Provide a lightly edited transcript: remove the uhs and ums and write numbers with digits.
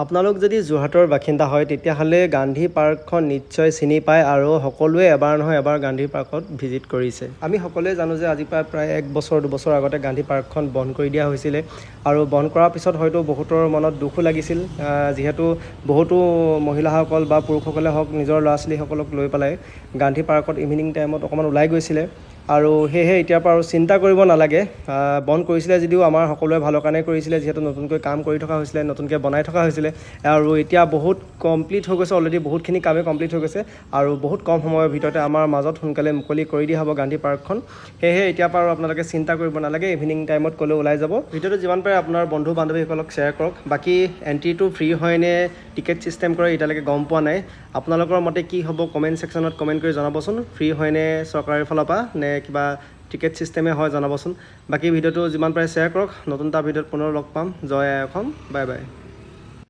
আপোনালোক যদি যোৰহাটৰ বাসিন্দা হয় তেতিয়াহ'লে গান্ধী পাৰ্কখন নিশ্চয় চিনি পায় আৰু সকলোৱে এবাৰ নহয় এবাৰ গান্ধী পাৰ্কত ভিজিট কৰিছে। আমি সকলোৱে জানো যে আজিৰ পৰা প্ৰায় 1 বছৰ 2 বছৰ আগতে গান্ধী পাৰ্কখন বন্ধ কৰি দিয়া হৈছিলে আৰু বন্ধ কৰাৰ পিছত হয়তো বহুতৰ মনত দুখো লাগিছিল, যিহেতু বহুতো মহিলাসকল বা পুৰুষসকলে হওক নিজৰ ল'ৰা ছোৱালীসকলক লৈ পেলাই গান্ধী পাৰ্কত ইভিনিং টাইমত অকণমান ওলাই গৈছিলে আৰু সেয়েহে এতিয়াৰ পৰা আৰু চিন্তা কৰিব নালাগে। বন্ধ কৰিছিলে যদিও আমাৰ সকলোৱে ভালৰ কাৰণে কৰিছিলে, যিহেতু নতুনকৈ কাম কৰি থকা হৈছিলে, নতুনকৈ বনাই থকা হৈছিলে আৰু এতিয়া বহুত কমপ্লিট হৈ গৈছে, অলৰেডি বহুতখিনি কামেই কমপ্লিট হৈ গৈছে আৰু বহুত কম সময়ৰ ভিতৰতে আমাৰ মাজত সোনকালে মুকলি কৰি দিয়া হ'ব গান্ধী পাৰ্কখন। সেয়েহে এতিয়াৰ পৰা আৰু আপোনালোকে চিন্তা কৰিব নালাগে, ইভিনিং টাইমত ক'লৈ ওলাই যাব। ভিডিঅ'টো যিমান পাৰে আপোনাৰ বন্ধু বান্ধৱীসকলক শ্বেয়াৰ কৰক। বাকী এণ্ট্ৰিটো ফ্ৰী হয়নে টিকেট ছিষ্টেম কৰে এতিয়ালৈকে গম পোৱা নাই, আপোনালোকৰ মতে কি হ'ব কমেণ্ট ছেকশ্যনত কমেণ্ট কৰি জনাবচোন। ফ্ৰী হয়নে চৰকাৰৰ ফালৰ পৰা নে কিবা টিকেট ছিষ্টেমে হয় জনাবচোন। বাকী ভিডিঅ'টো যিমান পাৰে শ্বেয়াৰ কৰক। নতুন এটা ভিডিঅ'ত পুনৰ লগ পাম। জয় আই অসম, বাই বাই।